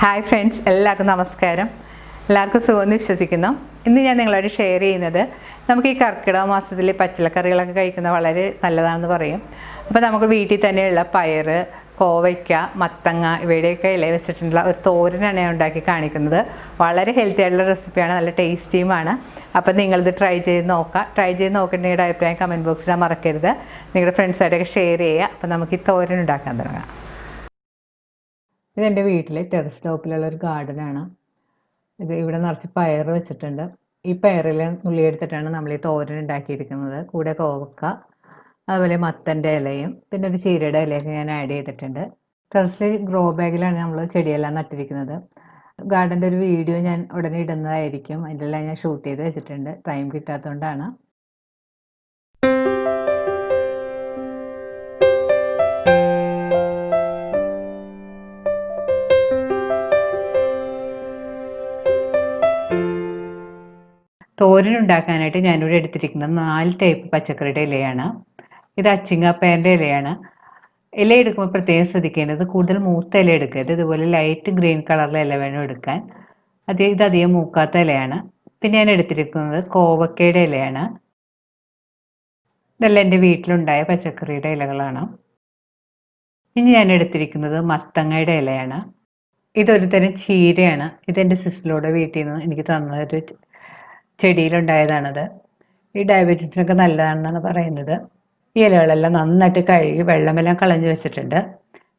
Hi friends, എല്ലാവർക്കും നമസ്കാരം. എല്ലാവർക്കും സുഖമെന്ന് വിശ്വസിക്കുന്നു. ഇന്ന് ഞാൻ നിങ്ങളോട് ഷെയർ ചെയ്യുന്നത് നമുക്ക് ഈ കർക്കിടക മാസത്തിൽ പച്ചിലക്കറികളൊക്കെ കഴിക്കുന്നത് വളരെ നല്ലതാണെന്ന് പറയും. അപ്പോൾ നമുക്ക് വീട്ടിൽ തന്നെയുള്ള പയർ, കോവയ്ക്ക, മത്തങ്ങ ഇവയുടെയൊക്കെ ഇല വെച്ചിട്ടുള്ള ഒരു തോരനാണ് ഞാൻ ഉണ്ടാക്കി കാണിക്കുന്നത്. വളരെ ഹെൽത്തി ആയിട്ടുള്ള റെസിപ്പിയാണ്, നല്ല ടേസ്റ്റിയുമാണ്. അപ്പോൾ നിങ്ങളിത് ട്രൈ ചെയ്ത് നോക്കുക. ട്രൈ ചെയ്ത് നോക്കിയിട്ട് നിങ്ങളുടെ അഭിപ്രായം കമൻറ്റ് ബോക്സിൽ മറക്കരുത്. നിങ്ങളുടെ ഫ്രണ്ട്സായിട്ടൊക്കെ ഷെയർ ചെയ്യുക. അപ്പോൾ നമുക്ക് ഈ തോരൻ ഉണ്ടാക്കാൻ തുടങ്ങാം. ഇതെൻ്റെ വീട്ടിലെ ടെറസ് ടോപ്പിലുള്ള ഒരു ഗാർഡനാണ്. ഇവിടെ നിറച്ച് പയർ വെച്ചിട്ടുണ്ട്. ഈ പയറിൽ നുള്ളിയെടുത്തിട്ടാണ് നമ്മൾ ഈ തോരൻ ഉണ്ടാക്കിയിരിക്കുന്നത്. കൂടെ കോവക്ക, അതുപോലെ മത്തൻ്റെ ഇലയും പിന്നെ ഒരു ചീരയുടെ ഇലയൊക്കെ ഞാൻ ആഡ് ചെയ്തിട്ടുണ്ട്. ടെറസിൽ ഗ്രോ ബാഗിലാണ് നമ്മൾ ചെടിയെല്ലാം നട്ടിരിക്കുന്നത്. ഗാർഡൻ്റെ ഒരു വീഡിയോ ഞാൻ ഉടനെ ഇടുന്നതായിരിക്കും. അതിലെല്ലാം ഞാൻ ഷൂട്ട് ചെയ്ത് വെച്ചിട്ടുണ്ട്. ടൈം കിട്ടാത്തതുകൊണ്ടാണ്. തോരൻ ഉണ്ടാക്കാനായിട്ട് ഞാനിവിടെ എടുത്തിരിക്കുന്നത് 4 ടൈപ്പ് പച്ചക്കറിയുടെ ഇലയാണ്. ഇത് അച്ചിങ്ങാപ്പയറിൻ്റെ ഇലയാണ്. ഇല എടുക്കുമ്പോൾ പ്രത്യേകം ശ്രദ്ധിക്കേണ്ടത് കൂടുതൽ മൂത്ത ഇല എടുക്കരുത്. ഇതുപോലെ ലൈറ്റ് ഗ്രീൻ കളറിലെ ഇല വേണം എടുക്കാൻ. ഇത് അധികം മൂക്കാത്ത ഇലയാണ്. പിന്നെ ഞാൻ എടുത്തിരിക്കുന്നത് കോവക്കയുടെ ഇലയാണ്. ഇതെല്ലാം എൻ്റെ വീട്ടിലുണ്ടായ പച്ചക്കറിയുടെ ഇലകളാണ്. ഇനി ഞാൻ എടുത്തിരിക്കുന്നത് മത്തങ്ങയുടെ ഇലയാണ്. ഇതൊരു തരം ചീരയാണ്. ഇതെൻ്റെ സിസ്റ്ററുടെ വീട്ടിൽ നിന്ന് എനിക്ക് തന്നൊരു ചെടിയിലുണ്ടായതാണത്. ഈ ഡയബറ്റീസിനൊക്കെ നല്ലതാണെന്നാണ് പറയുന്നത്. ഈ ഇലകളെല്ലാം നന്നായിട്ട് കഴുകി വെള്ളമെല്ലാം കളഞ്ഞു വെച്ചിട്ടുണ്ട്.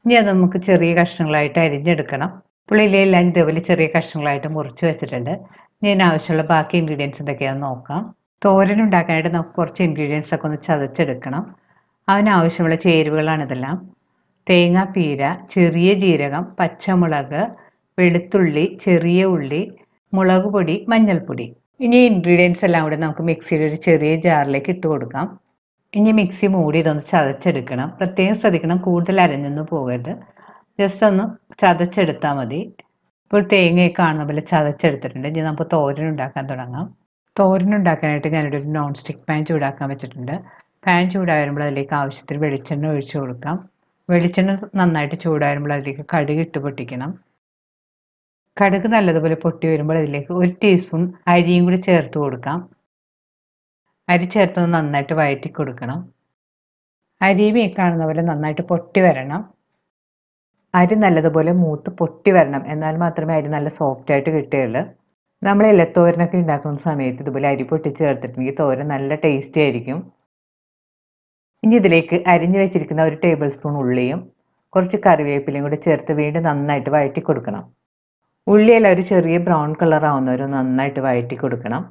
ഇനി അത് നമുക്ക് ചെറിയ കഷ്ണങ്ങളായിട്ട് അരിഞ്ഞെടുക്കണം. അപ്പോൾ ഇലയെല്ലാം ഇതേപോലെ ചെറിയ കഷ്ണങ്ങളായിട്ട് മുറിച്ച് വെച്ചിട്ടുണ്ട്. ഇനി ആവശ്യമുള്ള ബാക്കി ഇൻഗ്രീഡിയൻസ് എന്തൊക്കെയാണെന്ന് നോക്കാം. തോരൻ ഉണ്ടാക്കാനായിട്ട് നമുക്ക് കുറച്ച് ഇൻഗ്രീഡിയൻസ് ഒക്കെ ഒന്ന് ചതച്ചെടുക്കണം. അതിനാവശ്യമുള്ള ചേരുവകളാണ് ഇതെല്ലാം. തേങ്ങാപ്പീര, ചെറിയ ജീരകം, പച്ചമുളക്, വെളുത്തുള്ളി, ചെറിയ ഉള്ളി, മുളക് പൊടി, മഞ്ഞൾപ്പൊടി. ഇനി ഇൻഗ്രീഡിയൻസ് എല്ലാം കൂടെ നമുക്ക് മിക്സിയിൽ ഒരു ചെറിയ ജാറിലേക്ക് ഇട്ട് കൊടുക്കാം. ഇനി മിക്സി മൂടി ഇതൊന്ന് ചതച്ചെടുക്കണം. പ്രത്യേകം ശ്രദ്ധിക്കണം, കൂടുതൽ അരഞ്ഞൊന്നും പോകരുത്. ജസ്റ്റ് ഒന്ന് ചതച്ചെടുത്താൽ മതി. ഇപ്പോൾ തേങ്ങയൊക്കെ കാണുന്ന പോലെ ചതച്ചെടുത്തിട്ടുണ്ട്. ഇനി നമുക്ക് തോരൻ ഉണ്ടാക്കാൻ തുടങ്ങാം. തോരൻ ഉണ്ടാക്കാനായിട്ട് ഞാനിവിടെ ഒരു നോൺ സ്റ്റിക്ക് പാൻ ചൂടാക്കാൻ വെച്ചിട്ടുണ്ട്. പാൻ ചൂടായി വരുമ്പോൾ അതിലേക്ക് ആവശ്യത്തിന് വെളിച്ചെണ്ണ ഒഴിച്ചു കൊടുക്കാം. വെളിച്ചെണ്ണ നന്നായിട്ട് ചൂടായി വരുമ്പോൾ അതിലേക്ക് കടുക് ഇട്ട് പൊട്ടിക്കണം. കടുക് നല്ലതുപോലെ പൊട്ടി വരുമ്പോൾ അതിലേക്ക് 1 ടീസ്പൂൺ അരിയും കൂടി ചേർത്ത് കൊടുക്കാം. അരി ചേർത്ത് നന്നായിട്ട് വഴറ്റി കൊടുക്കണം. അരിയും ഈ കാണുന്ന പോലെ നന്നായിട്ട് പൊട്ടി വരണം. അരി നല്ലതുപോലെ മൂത്ത് പൊട്ടി വരണം. എന്നാൽ മാത്രമേ അരി നല്ല സോഫ്റ്റ് ആയിട്ട് കിട്ടുകയുള്ളൂ. നമ്മൾ ഇലത്തോരനൊക്കെ ഉണ്ടാക്കുന്ന സമയത്ത് ഇതുപോലെ അരി പൊട്ടി ചേർത്തിട്ടുണ്ടെങ്കിൽ തോരൻ നല്ല ടേസ്റ്റി ആയിരിക്കും. ഇനി ഇതിലേക്ക് അരിഞ്ഞു വെച്ചിരിക്കുന്ന 1 ടേബിൾ സ്പൂൺ ഉള്ളിയും കുറച്ച് കറിവേപ്പിലയും കൂടി ചേർത്ത് വീണ്ടും നന്നായിട്ട് വഴറ്റി കൊടുക്കണം. ഉള്ളിയെല്ലാം ഒരു ചെറിയ ബ്രൗൺ കളർ ആവുന്നവരെ നന്നായിട്ട് വഴറ്റി കൊടുക്കണം.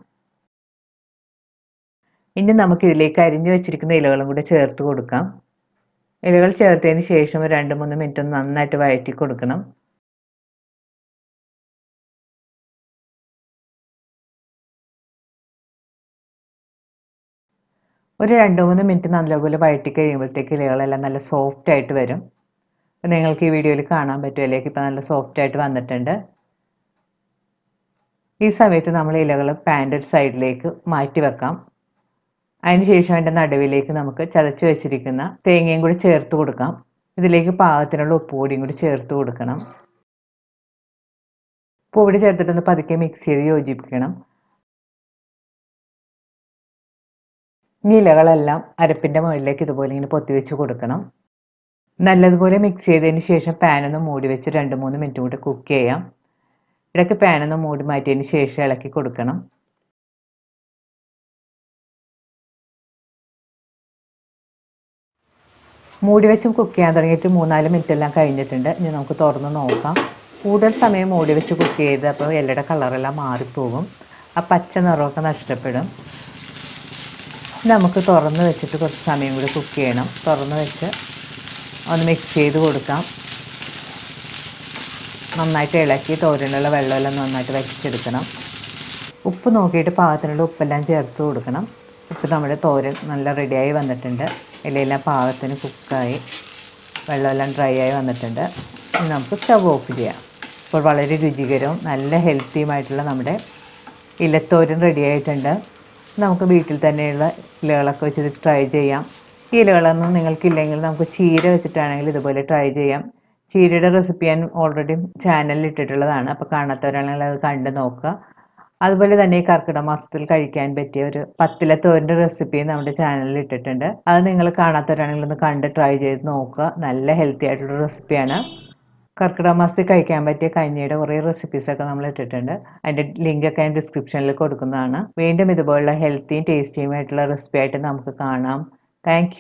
ഇനി നമുക്ക് ഇതിലേക്ക് അരിഞ്ഞു വെച്ചിരിക്കുന്ന ഇലകളും കൂടി ചേർത്ത് കൊടുക്കാം. ഇലകൾ ചേർത്തതിന് ശേഷം 2-3 മിനിറ്റ് നന്നായിട്ട് വഴറ്റി കൊടുക്കണം. ഒരു 2-3 മിനിറ്റ് നല്ലപോലെ വഴറ്റി കഴിയുമ്പോഴത്തേക്ക് ഇലകളെല്ലാം നല്ല സോഫ്റ്റ് ആയിട്ട് വരും. നിങ്ങൾക്ക് ഈ വീഡിയോയിൽ കാണാൻ പറ്റും, ഇലയൊക്കെ ഇപ്പോൾ നല്ല സോഫ്റ്റ് ആയിട്ട് വന്നിട്ടുണ്ട്. ഈ സമയത്ത് നമ്മൾ ഇലകൾ പാൻ്റെ ഒരു സൈഡിലേക്ക് മാറ്റി വെക്കാം. അതിനുശേഷം അതിൻ്റെ നടുവിലേക്ക് നമുക്ക് ചതച്ച് വെച്ചിരിക്കുന്ന തേങ്ങയും കൂടി ചേർത്ത് കൊടുക്കാം. ഇതിലേക്ക് പാകത്തിനുള്ള ഉപ്പുപൊടിയും കൂടി ചേർത്ത് കൊടുക്കണം. ഉപ്പുപൊടി ചേർത്തിട്ടൊന്ന് പതുക്കെ മിക്സ് ചെയ്ത് യോജിപ്പിക്കണം. ഈ ഇലകളെല്ലാം അരപ്പിൻ്റെ മുകളിലേക്ക് ഇതുപോലെ ഇങ്ങനെ പൊത്തിവെച്ച് കൊടുക്കണം. നല്ലതുപോലെ മിക്സ് ചെയ്തതിന് ശേഷം പാനൊന്ന് മൂടി വെച്ച് 2-3 മിനിറ്റ് കൂടി കുക്ക് ചെയ്യാം. ഇടയ്ക്ക് പാനൊന്ന് മൂടി മാറ്റിയതിന് ശേഷം ഇളക്കി കൊടുക്കണം. മൂടി വെച്ചും കുക്ക് ചെയ്യാൻ തുടങ്ങിയിട്ട് 3-4 മിനിറ്റ് എല്ലാം കഴിഞ്ഞിട്ടുണ്ട്. ഇനി നമുക്ക് തുറന്ന് നോക്കാം. കൂടുതൽ സമയം മൂടി വെച്ച് കുക്ക് ചെയ്ത് അപ്പോൾ ഇലയുടെ കളറെല്ലാം മാറിപ്പോകും. ആ പച്ച നിറമൊക്കെ നഷ്ടപ്പെടും. നമുക്ക് തുറന്ന് വെച്ചിട്ട് കുറച്ച് സമയം കൂടി കുക്ക് ചെയ്യണം. തുറന്ന് വെച്ച് ഒന്ന് മിക്സ് ചെയ്ത് കൊടുക്കാം. നന്നായിട്ട് ഇളക്കി തോരനുള്ള വെള്ളമെല്ലാം നന്നായിട്ട് വറ്റിച്ചെടുക്കണം. ഉപ്പ് നോക്കിയിട്ട് പാകത്തിനുള്ള ഉപ്പെല്ലാം ചേർത്ത് കൊടുക്കണം. ഇപ്പോൾ നമ്മുടെ തോരൻ നല്ല റെഡിയായി വന്നിട്ടുണ്ട്. ഇലയെല്ലാം പാകത്തിന് കുക്കായി വെള്ളമെല്ലാം ഡ്രൈ ആയി വന്നിട്ടുണ്ട്. ഇനി നമുക്ക് സ്റ്റവ് ഓഫ് ചെയ്യാം. ഇപ്പോൾ വളരെ രുചികരവും നല്ല ഹെൽത്തിയുമായിട്ടുള്ള നമ്മുടെ ഇലത്തോരൻ റെഡിയായിട്ടുണ്ട്. നമുക്ക് വീട്ടിൽ തന്നെയുള്ള ഇലകളൊക്കെ വെച്ചിട്ട് ട്രൈ ചെയ്യാം. ഈ ഇലകളൊന്നും നിങ്ങൾക്കില്ലെങ്കിൽ നമുക്ക് ചീര വെച്ചിട്ടാണെങ്കിൽ ഇതുപോലെ ട്രൈ ചെയ്യാം. ചീരയുടെ റെസിപ്പി ഞാൻ ഓൾറെഡി ചാനലിൽ ഇട്ടിട്ടുള്ളതാണ്. അപ്പോൾ കാണാത്തവരാണെങ്കിൽ അത് കണ്ട് നോക്കുക. അതുപോലെ തന്നെ ഈ കർക്കിടക മാസത്തിൽ കഴിക്കാൻ പറ്റിയ ഒരു പത്തില തോരൻ്റെ റെസിപ്പി നമ്മുടെ ചാനലിൽ ഇട്ടിട്ടുണ്ട്. അത് നിങ്ങൾ കാണാത്തവരാണെങ്കിൽ ഒന്ന് കണ്ട് ട്രൈ ചെയ്ത് നോക്കുക. നല്ല ഹെൽത്തി ആയിട്ടുള്ള റെസിപ്പിയാണ്. കർക്കിടക മാസത്തിൽ കഴിക്കാൻ പറ്റിയ കഞ്ഞിയുടെ കുറേ റെസിപ്പീസൊക്കെ നമ്മൾ ഇട്ടിട്ടുണ്ട്. അതിൻ്റെ ലിങ്കൊക്കെ ഞാൻ ഡിസ്ക്രിപ്ഷനിൽ കൊടുക്കുന്നതാണ്. വീണ്ടും ഇതുപോലുള്ള ഹെൽത്തിയും ടേസ്റ്റിയും ആയിട്ടുള്ള റെസിപ്പി ആയിട്ട് നമുക്ക് കാണാം. താങ്ക്